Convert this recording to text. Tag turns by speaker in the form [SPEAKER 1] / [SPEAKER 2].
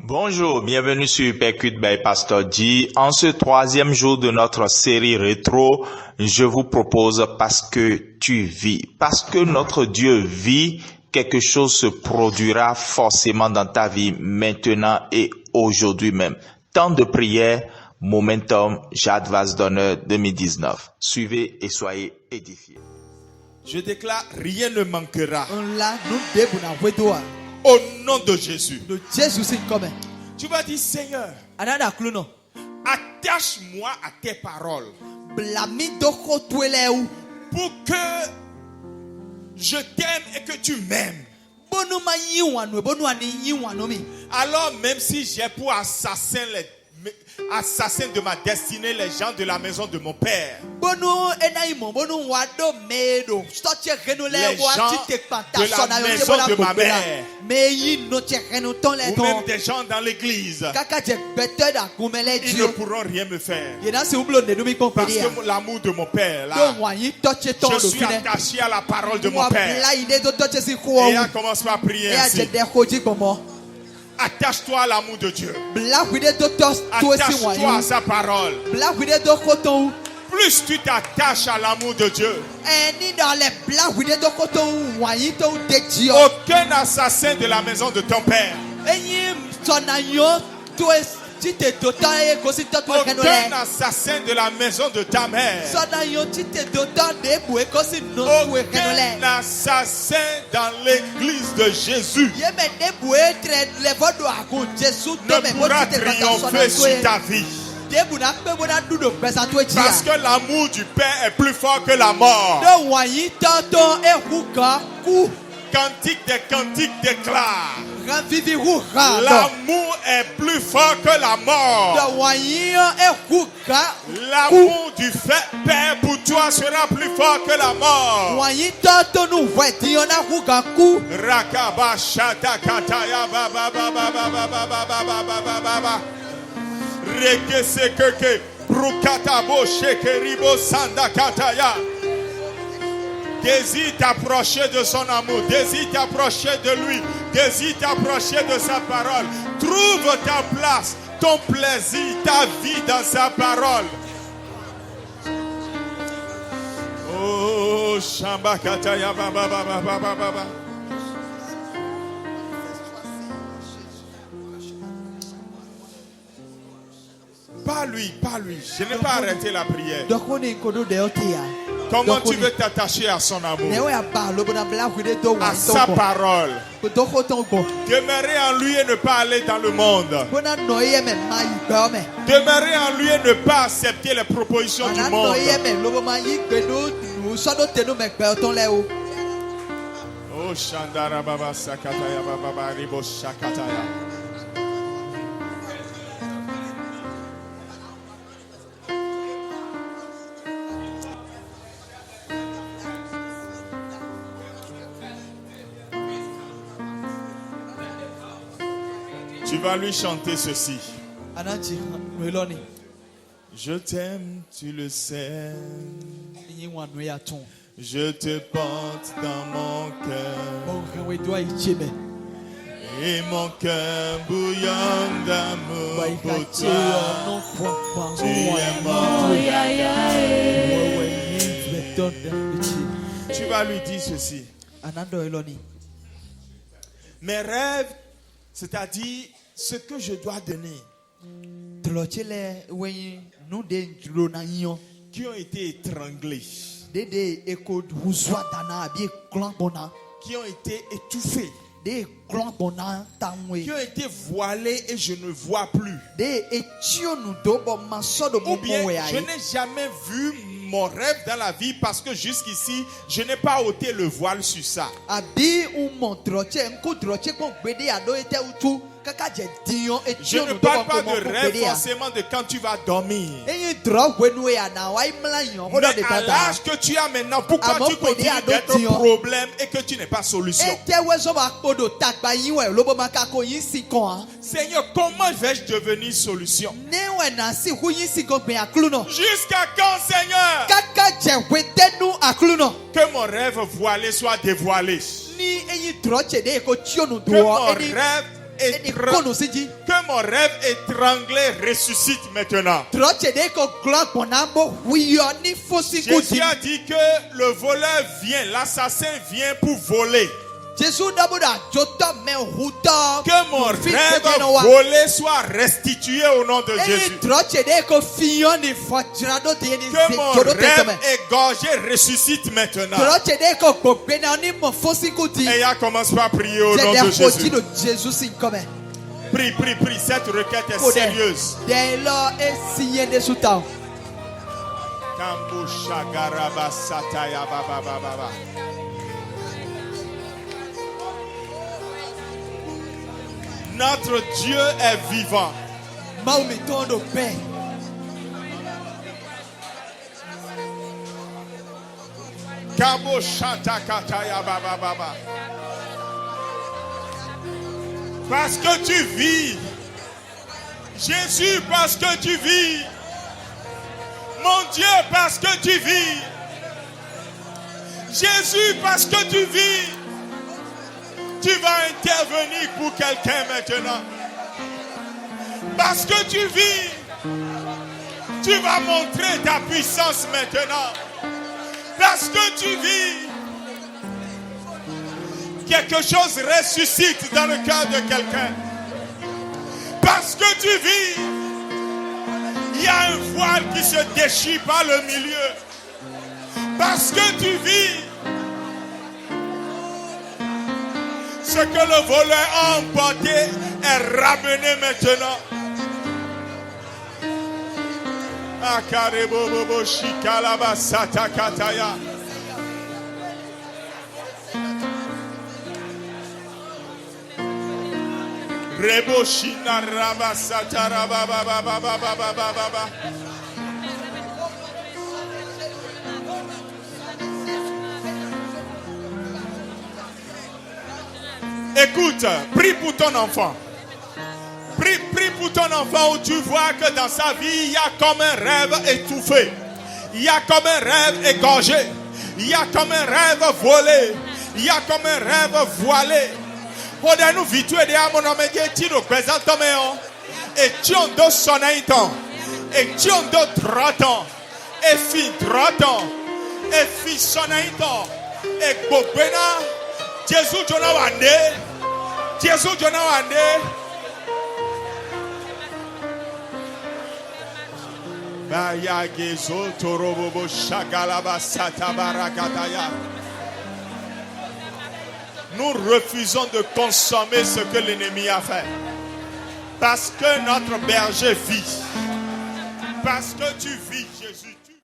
[SPEAKER 1] Bonjour, bienvenue sur Percute by Pastor G. En ce troisième jour de notre série rétro, je vous propose Parce que tu vis. Parce que notre Dieu vit, quelque chose se produira forcément dans ta vie maintenant et aujourd'hui même. Temps de prière, Momentum, Jade Vaz Donner 2019. Suivez et soyez édifiés.
[SPEAKER 2] Je déclare, rien ne manquera.
[SPEAKER 3] Au
[SPEAKER 2] nom de Jésus.
[SPEAKER 3] Tu
[SPEAKER 2] vas dire, Seigneur, attache-moi à tes paroles. Pour que je t'aime et que tu m'aimes. Alors même si j'ai pour assassin de ma destinée les gens de la maison de mon père, les gens de la maison de ma mère, ou même des gens dans l'église, ils ne pourront rien me faire. Parce que l'amour de mon père, là, je suis attaché à la parole de mon père. Et on commence par prier ainsi. Attache-toi à l'amour de Dieu. Attache-toi à sa parole. Plus tu t'attaches à l'amour de Dieu, aucun assassin de la maison de ton père, aucun assassin de la maison de ta mère, aucun assassin dans l'église de Jésus ne pourra triompher sur ta vie. Parce que l'amour du Père est plus fort que la mort. Cantique des cantiques déclare: l'amour est plus fort que la mort. L'amour du Père pour toi sera plus fort que la mort. Rakaba shata kataya ba ba ba ba ba ba ba ba ba ba ba ba. Reke sekeke brukatabo shekeribo sanda kataya. Désire t'approcher de son amour, désire t'approcher de lui, désire t'approcher de sa parole. Trouve ta place, ton plaisir, ta vie dans sa parole. Oh, Shamba Kataya Baba Baba Baba Baba. Pas lui. Je n'ai pas arrêté la prière. Comment tu veux t'attacher à son amour, à sa parole, demeurer en lui et ne pas aller dans le monde, demeurer en lui et ne pas accepter les propositions du monde. Oh Shandara Baba Sakataya Baba Ribo Shakataya. Tu vas lui chanter ceci. Je t'aime, tu le sais. Je te porte dans mon cœur. Et mon cœur bouillonne d'amour pour toi. Tu es mon. Tu vas lui dire ceci. Mes rêves, c'est-à-dire ce que je dois donner, qui ont été étranglés, qui ont été étouffés, qui ont été voilés et je ne vois plus. Ou bien je n'ai jamais vu mon rêve dans la vie parce que jusqu'ici je n'ai pas ôté le voile sur ça. Je ne parle pas de rêve forcément de quand tu vas dormir. Mais à l'âge que tu as maintenant, pourquoi tu continues d'être problème et que tu n'es pas solution? Seigneur, comment vais-je devenir solution? Jusqu'à quand, Seigneur? Que mon rêve voilé soit dévoilé. Que mon rêve que mon rêve étranglé ressuscite maintenant. Jésus a dit que le voleur vient, l'assassin vient pour voler. Que mon rêve volé soit restitué au nom de Jésus. Que mon rêve égorgé ressuscite maintenant. Et il commence par prier au nom de Jésus. Prie, prie, prie. Cette requête est sérieuse. Notre Dieu est vivant. Parce que tu vis. Jésus, parce que tu vis. Mon Dieu, parce que tu vis. Jésus, parce que tu vis. Tu vas intervenir pour quelqu'un maintenant. Parce que tu vis. Tu vas montrer ta puissance maintenant. Parce que tu vis. Quelque chose ressuscite dans le cœur de quelqu'un. Parce que tu vis. Il y a un voile qui se déchire par le milieu. Parce que tu vis. Ce que le voleur a emporté est ramené maintenant. Akarebobobo shikalaba satakataya. Rebo shinaraba sataraba baba baba baba baba. Écoute, prie pour ton enfant. Prie pour ton enfant où tu vois que dans sa vie, il y a comme un rêve étouffé. Il y a comme un rêve égorgé. Il y a comme un rêve volé. Il y a comme un rêve voilé. Nous vitu et mon homme qui nous présente et tu en dos sonaïton. Et tu en dos droiton. Et fi droiton. Et fi sonaïton. Et bobena. Jésus Jonawande. Jésus Jonawande. Baya gezo torobobo shagalaba satabarakataya. Nous refusons de consommer ce que l'ennemi a fait. Parce que notre berger vit. Parce que tu vis, Jésus.